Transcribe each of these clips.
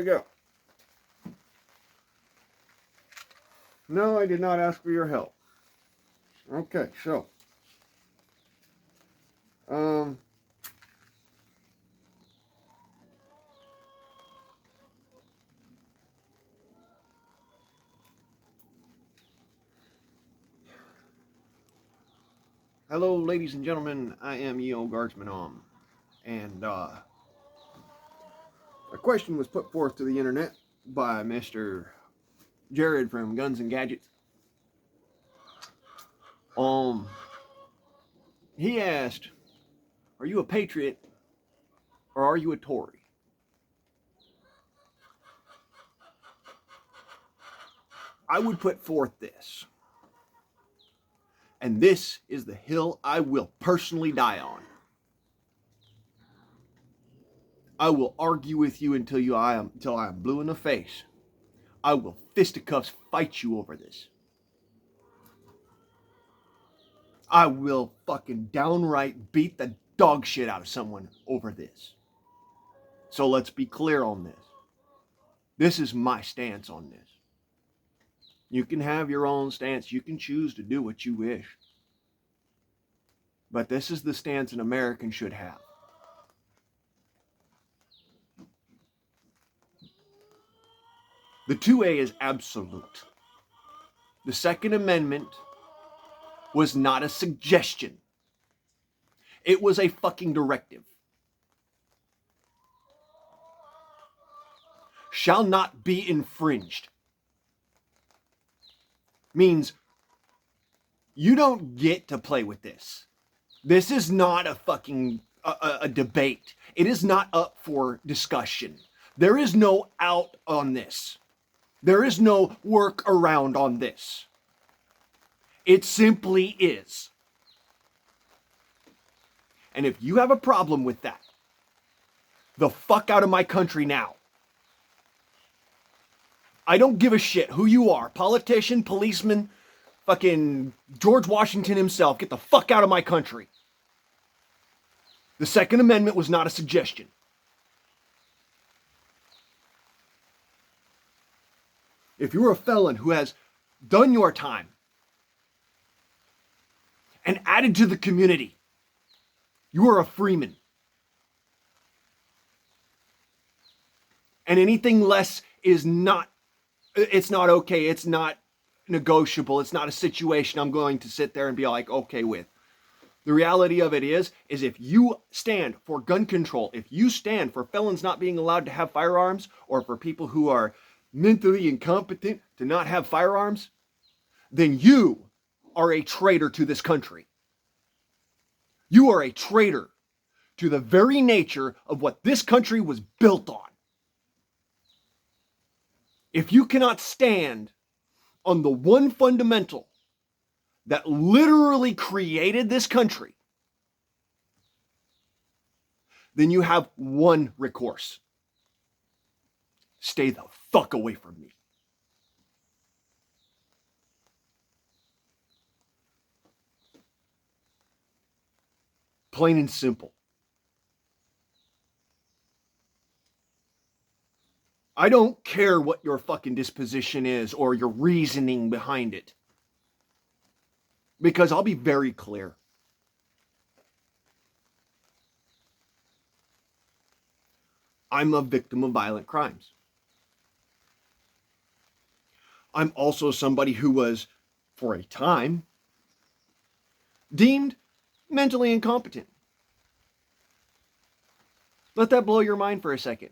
we go. No, I did not ask for your help. Okay, so. Um. Hello, ladies and gentlemen. I am Eo Guardsman and a question was put forth to the internet by Mr. Jared from Guns and Gadgets. He asked, "Are you a patriot or are you a Tory?" I would put forth this, and this is the hill I will personally die on. I will argue with you until I am blue in the face. I will fisticuffs fight you over this. I will fucking downright beat the dog shit out of someone over this. So let's be clear on this. This is my stance on this. You can have your own stance. You can choose to do what you wish. But this is the stance an American should have. The 2A is absolute. The Second Amendment was not a suggestion. It was a fucking directive. Shall not be infringed. Means you don't get to play with this. This is not a fucking a debate. It is not up for discussion. There is no out on this. There is no work around on this. It simply is. And if you have a problem with that, the fuck out of my country now. I don't give a shit who you are. Politician, policeman, fucking George Washington himself. Get the fuck out of my country. The Second Amendment was not a suggestion. If you're a felon who has done your time and added to the community, you are a freeman. And anything less is not, it's not okay. It's not negotiable. It's not a situation I'm going to sit there and be like, okay with. The reality of it is if you stand for gun control, if you stand for felons not being allowed to have firearms, or for people who are mentally incompetent to not have firearms, then you are a traitor to this country. You are a traitor to the very nature of what this country was built on. If you cannot stand on the one fundamental that literally created this country, then you have one recourse. Stay the fuck away from me. Plain and simple. I don't care what your fucking disposition is or your reasoning behind it. Because I'll be very clear. I'm a victim of violent crimes. I'm also somebody who was, for a time, deemed mentally incompetent. Let that blow your mind for a second.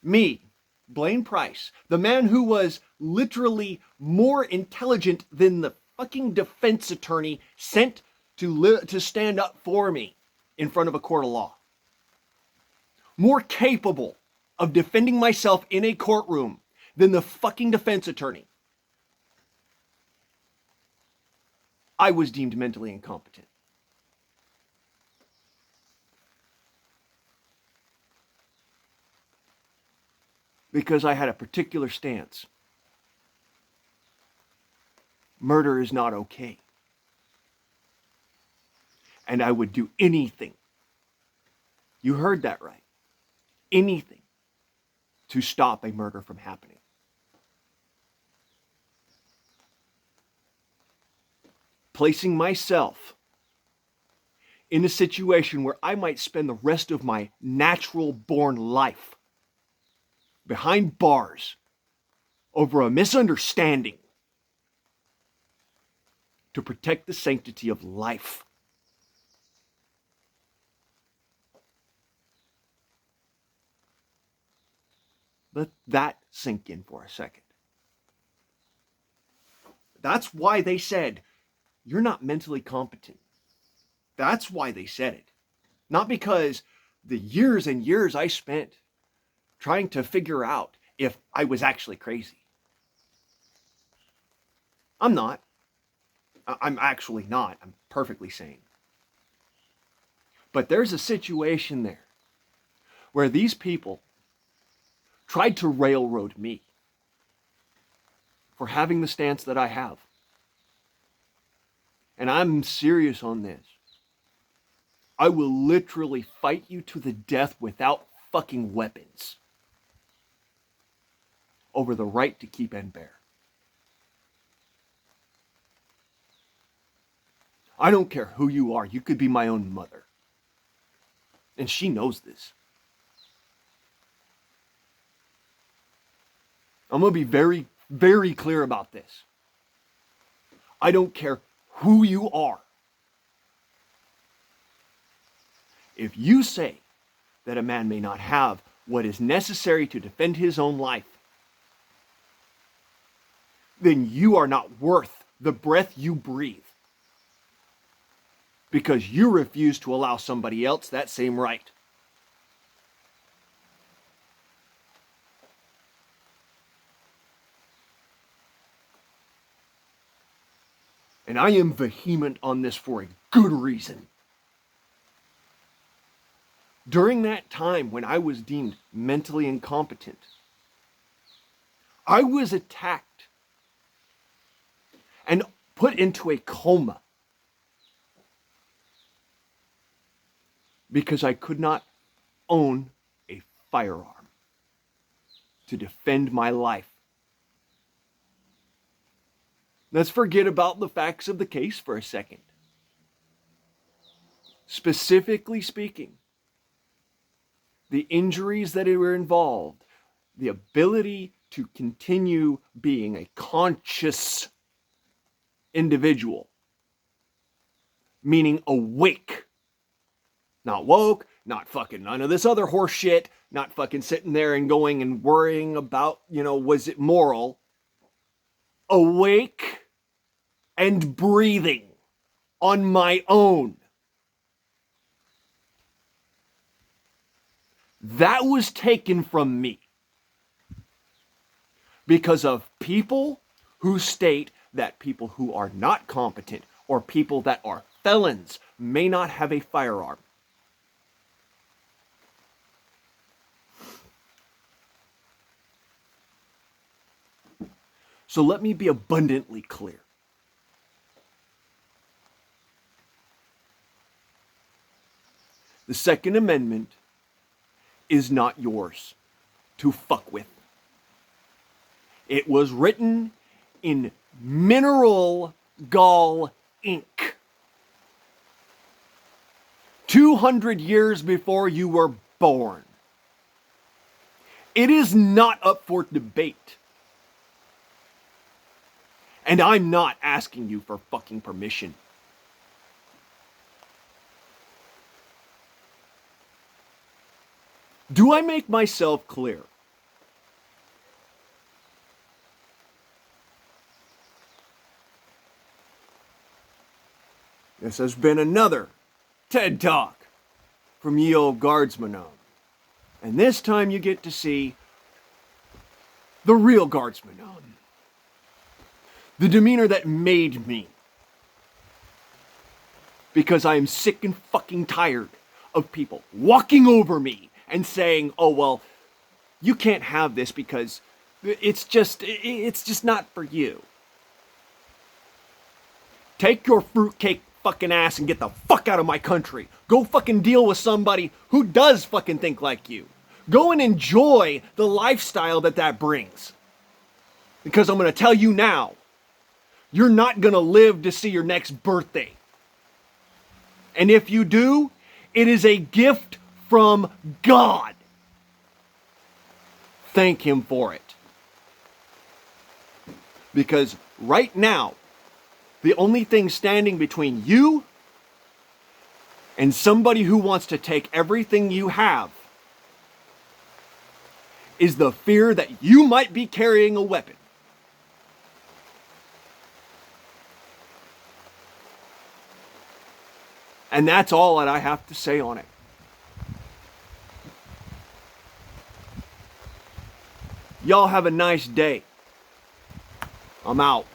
Me, Blaine Price, the man who was literally more intelligent than the fucking defense attorney sent to stand up for me in front of a court of law. More capable of defending myself in a courtroom than the fucking defense attorney. I was deemed mentally incompetent. Because I had a particular stance. Murder is not okay. And I would do anything. You heard that right. Anything to stop a murder from happening. Placing myself in a situation where I might spend the rest of my natural-born life behind bars over a misunderstanding to protect the sanctity of life. Let that sink in for a second. That's why they said, you're not mentally competent. That's why they said it. Not because the years and years I spent trying to figure out if I was actually crazy. I'm not. I'm actually not. I'm perfectly sane. But there's a situation there where these people tried to railroad me for having the stance that I have. And I'm serious on this. I will literally fight you to the death without fucking weapons over the right to keep and bear. I don't care who you are. You could be my own mother. And she knows this. I'm going to be very, very clear about this. I don't care who you are. If you say that a man may not have what is necessary to defend his own life, then you are not worth the breath you breathe. Because you refuse to allow somebody else that same right. And I am vehement on this for a good reason. During that time when I was deemed mentally incompetent, I was attacked and put into a coma because I could not own a firearm to defend my life. Let's forget about the facts of the case for a second. Specifically speaking, the injuries that were involved, the ability to continue being a conscious individual, meaning awake, not woke, not fucking none of this other horse shit, not fucking sitting there and going and worrying about, was it moral? Awake and breathing on my own. That was taken from me because of people who state that people who are not competent or people that are felons may not have a firearm. So let me be abundantly clear. The Second Amendment is not yours to fuck with. It was written in mineral gall ink 200 years before you were born. It is not up for debate. And I'm not asking you for fucking permission. Do I make myself clear? This has been another TED Talk from ye old guardsman. And this time you get to see the real guardsman. The demeanor that made me. Because I am sick and fucking tired of people walking over me and saying, oh, well, you can't have this because it's just not for you. Take your fruitcake fucking ass and get the fuck out of my country. Go fucking deal with somebody who does fucking think like you. Go and enjoy the lifestyle that brings. Because I'm going to tell you now, you're not going to live to see your next birthday. And if you do, it is a gift from God. Thank Him for it. Because right now, the only thing standing between you and somebody who wants to take everything you have is the fear that you might be carrying a weapon. And that's all that I have to say on it. Y'all have a nice day. I'm out.